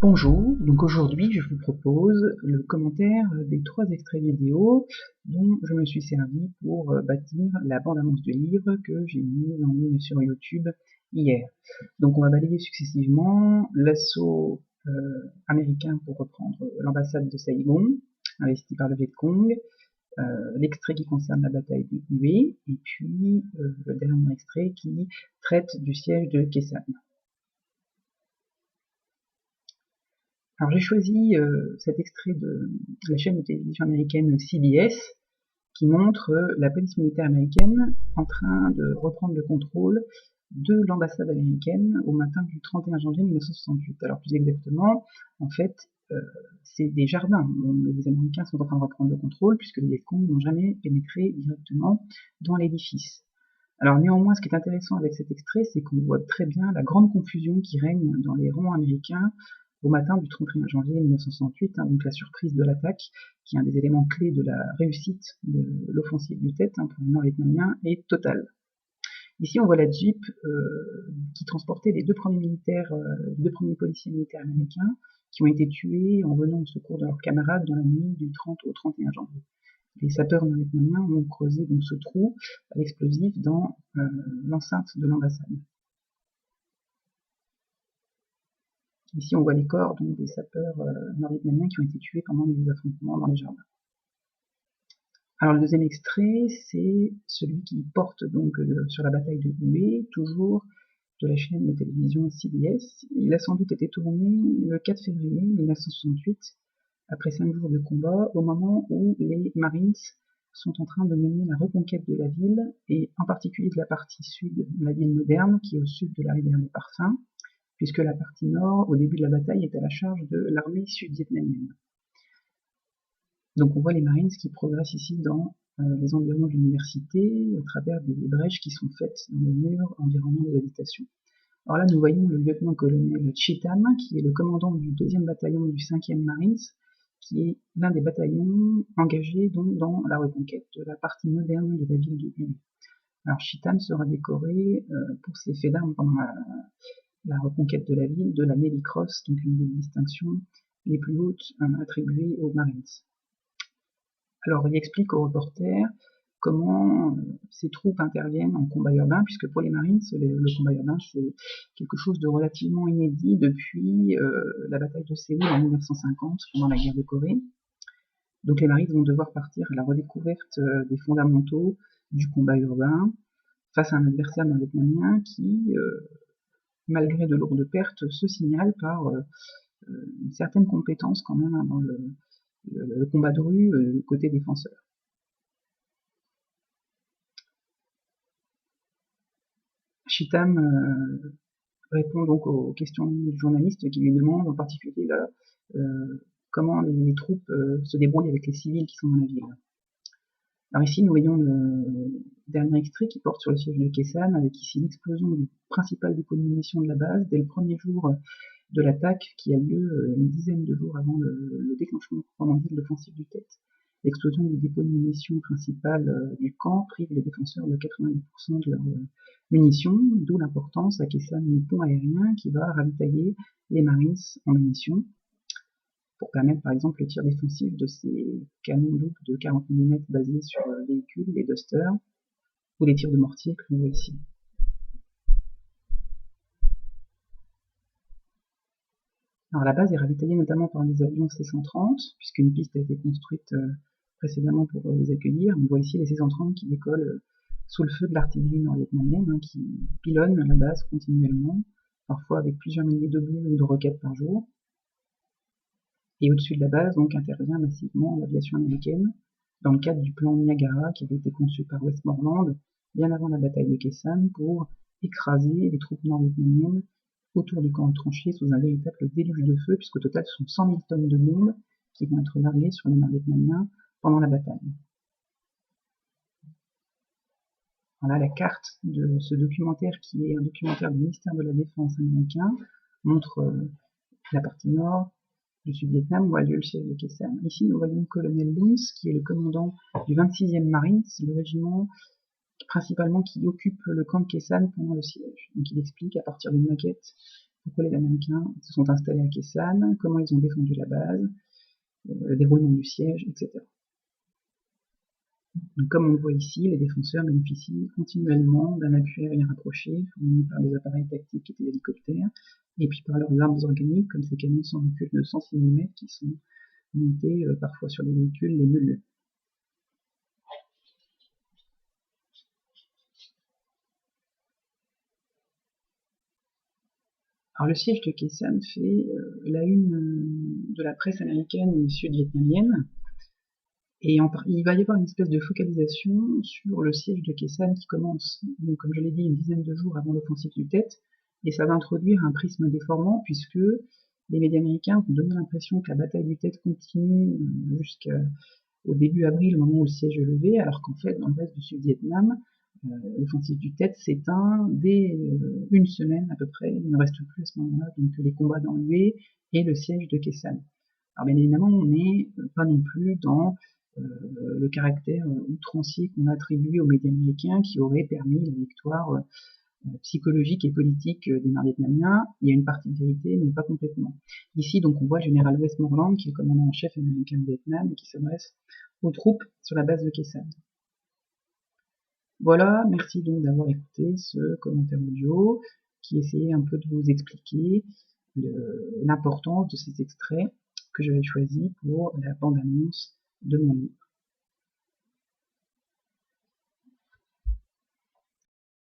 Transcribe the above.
Bonjour, donc aujourd'hui je vous propose le commentaire des 3 extraits vidéo dont je me suis servi pour bâtir la bande-annonce du livre que j'ai mise en ligne sur YouTube hier. Donc on va balayer successivement l'assaut américain pour reprendre l'ambassade de Saigon, investie par le Viet Cong, l'extrait qui concerne la bataille de Hue, et puis le dernier extrait qui traite du siège de Khe Sanh. Alors j'ai choisi cet extrait de la chaîne de télévision américaine CBS qui montre la police militaire américaine en train de reprendre le contrôle de l'ambassade américaine au matin du 31 janvier 1968. Alors plus exactement, en fait, c'est des jardins dont les Américains sont en train de reprendre le contrôle puisque les Vietcong n'ont jamais pénétré directement dans l'édifice. Alors néanmoins, ce qui est intéressant avec cet extrait, c'est qu'on voit très bien la grande confusion qui règne dans les rangs américains au matin du 31 janvier 1968, donc la surprise de l'attaque, qui est un des éléments clés de la réussite de l'offensive du Tet pour les Nord-Vietnamiens, est totale. Ici, on voit la Jeep qui transportait les deux premiers policiers militaires américains qui ont été tués en venant au secours de leurs camarades dans la nuit du 30 au 31 janvier. Les sapeurs nord-vietnamiens ont creusé donc ce trou à l'explosif dans l'enceinte de l'ambassade. Ici, on voit les corps donc, des sapeurs nord-vietnamiens qui ont été tués pendant les affrontements dans les jardins. Alors le deuxième extrait, c'est celui qui porte donc sur la bataille de Hue, toujours de la chaîne de télévision CBS. Il a sans doute été tourné le 4 février 1968, après 5 jours de combat, au moment où les Marines sont en train de mener la reconquête de la ville, et en particulier de la partie sud de la ville moderne, qui est au sud de la rivière des Parfums, puisque la partie nord, au début de la bataille, est à la charge de l'armée sud-vietnamienne. Donc on voit les Marines qui progressent ici dans les environs de l'université, à travers des brèches qui sont faites dans les murs environnant les habitations. Alors là, nous voyons le lieutenant-colonel Cheatham, qui est le commandant du 2e bataillon du 5e Marines, qui est l'un des bataillons engagés donc dans la reconquête de la partie moderne de la ville de Hue. Alors Cheatham sera décoré pour ses faits d'armes pendant la reconquête de la ville de la Navy Cross, donc une des distinctions les plus hautes attribuées aux Marines. Alors il explique aux reporters comment ces troupes interviennent en combat urbain, puisque pour les Marines, le combat urbain c'est quelque chose de relativement inédit depuis la bataille de Séoul en 1950, pendant la guerre de Corée. Donc les Marines vont devoir partir à la redécouverte des fondamentaux du combat urbain face à un adversaire nord-vietnamien qui, malgré de lourdes pertes, se signale par une certaine compétence quand même dans le combat de rue côté défenseur. Cheatham répond donc aux questions du journaliste qui lui demande en particulier comment les troupes se débrouillent avec les civils qui sont dans la ville. Alors ici, nous voyons le dernier extrait qui porte sur le siège de Khe Sanh, avec ici l'explosion du principal dépôt de munitions de la base dès le premier jour de l'attaque qui a lieu une dizaine de jours avant le déclenchement proprement dit de l'offensive du Tet. L'explosion du dépôt de munitions principal du camp prive les défenseurs de 90% de leurs munitions, d'où l'importance à Khe Sanh du pont aérien qui va ravitailler les Marines en munitions pour permettre par exemple le tir défensif de ces canons doubles de 40 mm basés sur véhicules, les Duster, ou les tirs de mortier que l'on voit ici. Alors la base est ravitaillée notamment par des avions C-130, puisqu'une piste a été construite précédemment pour les accueillir. On voit ici les C-130 qui décollent sous le feu de l'artillerie nord-vietnamienne, qui pilonne la base continuellement, parfois avec plusieurs milliers d'obus ou de roquettes par jour. Et au-dessus de la base, donc, intervient massivement l'aviation américaine, dans le cadre du plan Niagara qui avait été conçu par Westmoreland bien avant la bataille de Khe Sanh pour écraser les troupes nord-vietnamiennes autour du camp de tranchées sous un véritable déluge de feu, puisqu'au total ce sont 100 000 tonnes de bombes qui vont être larguées sur les nord-vietnamiens pendant la bataille. Voilà la carte de ce documentaire qui est un documentaire du ministère de la Défense américain, montre la partie nord du Sud-Vietnam où a lieu le siège de Khe Sanh. Ici, nous voyons le colonel Luns, qui est le commandant du 26e Marines, le régiment principalement qui occupe le camp de Khe Sanh pendant le siège. Donc il explique à partir d'une maquette pourquoi les Américains se sont installés à Khe Sanh, comment ils ont défendu la base, le déroulement du siège, etc. Donc, comme on le voit ici, les défenseurs bénéficient continuellement d'un appui aérien rapproché, fourni par des appareils tactiques et des hélicoptères, et puis par leurs armes organiques, comme ces canons sans recul de 106 mm qui sont montés parfois sur les véhicules, les mules. Alors le siège de Khe Sanh fait la une de la presse américaine et sud-vietnamienne, et il va y avoir une espèce de focalisation sur le siège de Khe Sanh qui commence, donc, comme je l'ai dit, une dizaine de jours avant l'offensive du Tet, et ça va introduire un prisme déformant, puisque les médias américains vont donner l'impression que la bataille du Tet continue jusqu'au début avril, au moment où le siège est levé, alors qu'en fait, dans le reste du Sud-Vietnam, l'offensive du Tet s'éteint dès une semaine à peu près, il ne reste plus à ce moment-là donc les combats dans l'Hue et le siège de Khe Sanh. Alors bien évidemment, on n'est pas non plus dans le caractère outrancier qu'on a attribué aux médias américains qui aurait permis la victoire psychologique et politique des Nord-Vietnamiens. Il y a une partie de vérité, mais pas complètement. Ici, donc, on voit le général Westmoreland, qui est le commandant en chef américain au Vietnam, et qui s'adresse aux troupes sur la base de Khe Sanh. Voilà, merci donc d'avoir écouté ce commentaire audio qui essayait un peu de vous expliquer l'importance de ces extraits que j'avais choisis pour la bande-annonce de mon livre.